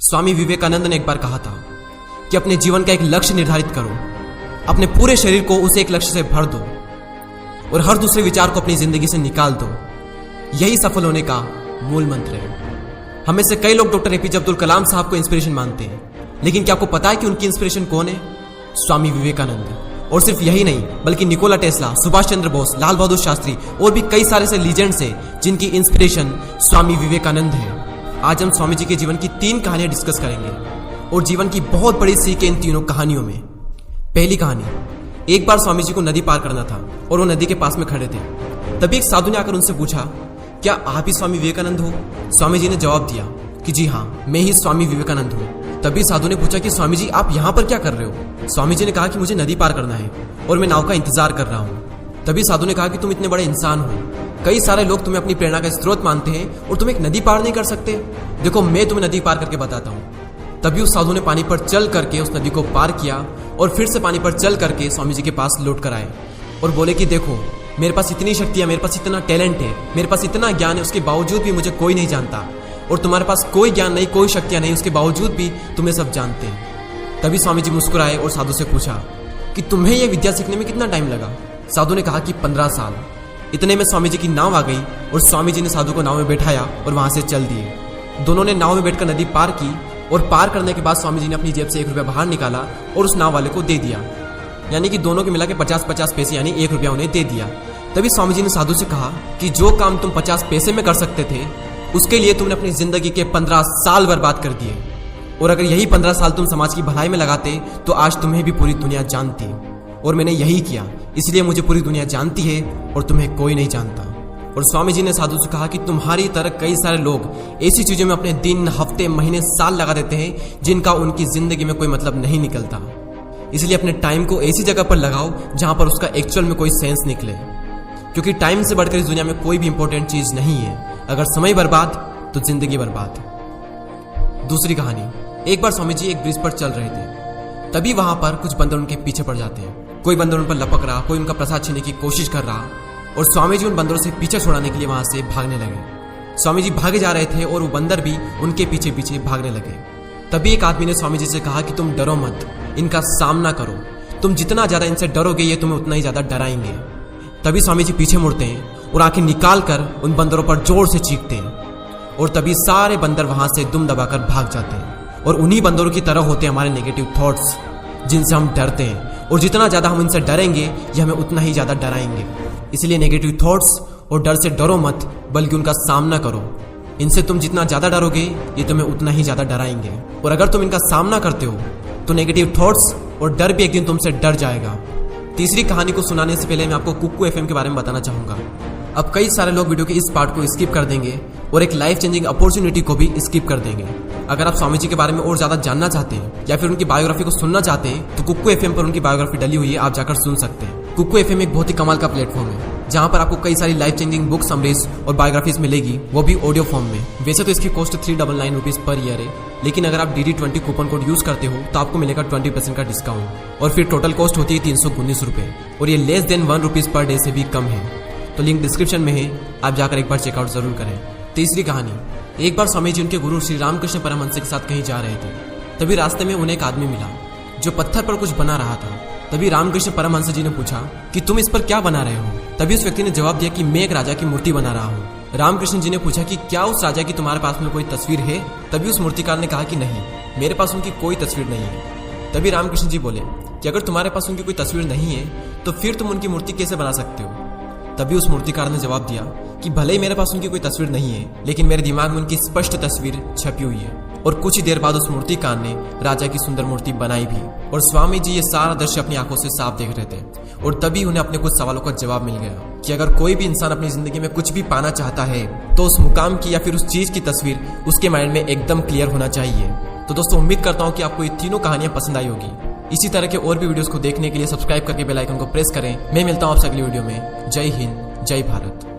स्वामी विवेकानंद ने एक बार कहा था कि अपने जीवन का एक लक्ष्य निर्धारित करो, अपने पूरे शरीर को उसे एक लक्ष्य से भर दो और हर दूसरे विचार को अपनी जिंदगी से निकाल दो। यही सफल होने का मूल मंत्र है। हमें से कई लोग डॉक्टर एपीजे अब्दुल कलाम साहब को इंस्पिरेशन मानते हैं, लेकिन क्या आपको पता है कि उनकी इंस्पिरेशन कौन है? स्वामी विवेकानंद। और सिर्फ यही नहीं, बल्कि निकोला टेस्ला, सुभाष चंद्र बोस, लाल बहादुर शास्त्री और भी कई सारे से लीजेंड्स हैं जिनकी इंस्पिरेशन स्वामी विवेकानंद है। आज हम स्वामी जी के जीवन की 3 कहानियां डिस्कस करेंगे और जीवन की बहुत बड़ी सीख है इन तीनों कहानियों में। पहली कहानी, एक बार स्वामी जी को नदी पार करना था और वो नदी के पास में खड़े थे। तभी एक साधु ने आकर उनसे पूछा, क्या आप ही स्वामी विवेकानंद हो? स्वामी जी ने जवाब दिया कि जी हाँ, मैं ही स्वामी विवेकानंद हूँ। तभी साधु ने पूछा कि स्वामी जी आप यहाँ पर क्या कर रहे हो? स्वामी जी ने कहा कि मुझे नदी पार करना है और मैं नाव का इंतजार कर रहा हूँ। तभी साधु ने कहा कि तुम इतने बड़े इंसान हो, कई सारे लोग तुम्हें अपनी प्रेरणा का स्रोत मानते हैं और तुम एक नदी पार नहीं कर सकते। देखो मैं तुम्हें नदी पार करके बताता हूँ। तभी उस साधु ने पानी पर चल करके उस नदी को पार किया और फिर से पानी पर चल करके स्वामी जी के पास लौट कर आए और बोले कि देखो मेरे पास इतनी शक्ति है, मेरे पास इतना टैलेंट है, मेरे पास इतना ज्ञान है, उसके बावजूद भी मुझे कोई नहीं जानता। और तुम्हारे पास कोई ज्ञान नहीं, कोई शक्तियां नहीं, उसके बावजूद भी तुम्हें सब जानते हैं। तभी स्वामी जी मुस्कुराए और साधु से पूछा कि तुम्हें यह विद्या सीखने में कितना टाइम लगा? साधु ने कहा कि 15 साल। इतने में स्वामी जी की नाव आ गई और स्वामी जी ने साधु को नाव में बैठाया और वहां से चल दिए। दोनों ने नाव में बैठकर नदी पार की और पार करने के बाद स्वामी जी ने अपनी जेब से 1 रुपया बाहर निकाला और उस नाव वाले को दे दिया। यानी कि दोनों के मिला के 50-50 पैसे यानी 1 रुपया उन्हें दे दिया। तभी स्वामी जी ने साधु से कहा कि जो काम तुम 50 पैसे में कर सकते थे, उसके लिए तुमने अपनी जिंदगी के 15 साल बर्बाद कर दिए। और अगर यही 15 साल तुम समाज की भलाई में लगाते तो आज तुम्हें भी पूरी दुनिया जानती। और मैंने यही किया, इसलिए मुझे पूरी दुनिया जानती है और तुम्हें कोई नहीं जानता। और स्वामी जी ने साधु से कहा कि तुम्हारी तरह कई सारे लोग ऐसी चीजों में अपने दिन, हफ्ते, महीने, साल लगा देते हैं जिनका उनकी जिंदगी में कोई मतलब नहीं निकलता। इसलिए अपने टाइम को ऐसी जगह पर लगाओ जहां पर उसका एक्चुअल में कोई सेंस निकले, क्योंकि टाइम से बढ़कर इस दुनिया में कोई भी इंपॉर्टेंट चीज नहीं है। अगर समय बर्बाद तो जिंदगी बर्बाद। दूसरी कहानी, एक बार स्वामी जी एक ब्रिज पर चल रहे थे। तभी वहां पर कुछ बंदर उनके पीछे पड़ जाते हैं। कोई बंदर उन पर लपक रहा, कोई उनका प्रसाद छीनने की कोशिश कर रहा और स्वामी जी उन बंदरों से पीछे छुड़ाने के लिए वहां से भागने लगे। स्वामी जी भागे जा रहे थे और वो बंदर भी उनके पीछे पीछे भागने लगे। तभी एक आदमी ने स्वामी जी से कहा कि तुम डरो मत, इनका सामना करो। तुम जितना ज्यादा इनसे डरोगे ये तुम्हें उतना ही ज्यादा डराएंगे। तभी स्वामी जी पीछे मुड़ते हैं और आंखें निकाल कर उन बंदरों पर जोर से चीखते हैं और तभी सारे बंदर वहां से दुम दबाकर भाग जाते हैं। और उन्हीं बंदरों की तरह होते हैं हमारे नेगेटिव थॉट्स, जिनसे हम डरते हैं। और जितना ज्यादा हम इनसे डरेंगे ये हमें उतना ही ज्यादा डराएंगे। इसलिए नेगेटिव थॉट्स और डर से डरो मत, बल्कि उनका सामना करो। इनसे तुम जितना ज्यादा डरोगे ये तुम्हें उतना ही ज्यादा डराएंगे। और अगर तुम इनका सामना करते हो तो नेगेटिव थॉट्स और डर भी एक दिन तुमसे डर जाएगा। तीसरी कहानी को सुनाने से पहले मैं आपको कुक्कू एफएम के बारे में बताना चाहूंगा। अब कई सारे लोग वीडियो के इस पार्ट को स्किप कर देंगे और एक लाइफ चेंजिंग अपॉर्चुनिटी को भी स्किप कर देंगे। अगर आप स्वामी जी के बारे में और ज्यादा जानना चाहते हैं या फिर उनकी बायोग्राफी को सुनना चाहते हैं तो कुक्कू एफएम पर उनकी बायोग्राफी डली हुई है, आप जाकर सुन सकते हैं। कुक्कू एफएम एक बहुत ही कमाल का प्लेटफॉर्म है जहां पर आपको कई सारी लाइफ चेंजिंग बुक समरीज और बायोग्राफीज मिलेगी, वो भी ऑडियो फॉर्म में। वैसे तो इसकी कॉस्ट 399 रुपीज पर ईयर है, लेकिन अगर आप DD20 कूपन कोड यूज करते हो तो आपको मिलेगा 20% का डिस्काउंट और फिर टोटल कॉस्ट होती है 319 रुपए और ये less than 1 rupees per day से भी कम है। तो लिंक डिस्क्रिप्शन में है, आप जाकर एक बार चेकआउट जरूर करें। तीसरी कहानी, एक बार स्वामी जी उनके गुरु श्री रामकृष्ण परमहंस के साथ कहीं जा रहे थे। तभी रास्ते में उन्हें एक आदमी मिला जो पत्थर पर कुछ बना रहा था। तभी रामकृष्ण परमहंस जी ने पूछा कि तुम इस पर क्या बना रहे हो? तभी उस व्यक्ति ने जवाब दिया कि मैं एक राजा की मूर्ति बना रहा हूँ। रामकृष्ण जी ने पूछा कि क्या उस राजा की तुम्हारे पास में कोई तस्वीर है? तभी उस मूर्तिकार ने कहा कि नहीं, मेरे पास उनकी कोई तस्वीर नहीं है। तभी रामकृष्ण जी बोले कि अगर तुम्हारे पास उनकी कोई तस्वीर नहीं है तो फिर तुम उनकी मूर्ति कैसे बना सकते हो? तभी उस मूर्तिकार ने जवाब दिया कि भले ही मेरे पास उनकी कोई तस्वीर नहीं है, लेकिन मेरे दिमाग में उनकी स्पष्ट तस्वीर छपी हुई है। और कुछ ही देर बाद उस मूर्तिकार ने राजा की सुंदर मूर्ति बनाई भी। और स्वामी जी ये सारा दृश्य अपनी आंखों से साफ देख रहे थे और तभी उन्हें अपने कुछ सवालों का जवाब मिल गया कि अगर कोई भी इंसान अपनी जिंदगी में कुछ भी पाना चाहता है तो उस मुकाम की या फिर उस चीज की तस्वीर उसके माइंड में एकदम क्लियर होना चाहिए। तो दोस्तों उम्मीद करता हूँ कि आपको ये तीनों कहानियां पसंद आई होगी। इसी तरह के और भी वीडियोस को देखने के लिए सब्सक्राइब करके बेल आइकन को प्रेस करें। मैं मिलता हूँ आपसे अगली वीडियो में। जय हिंद, जय भारत।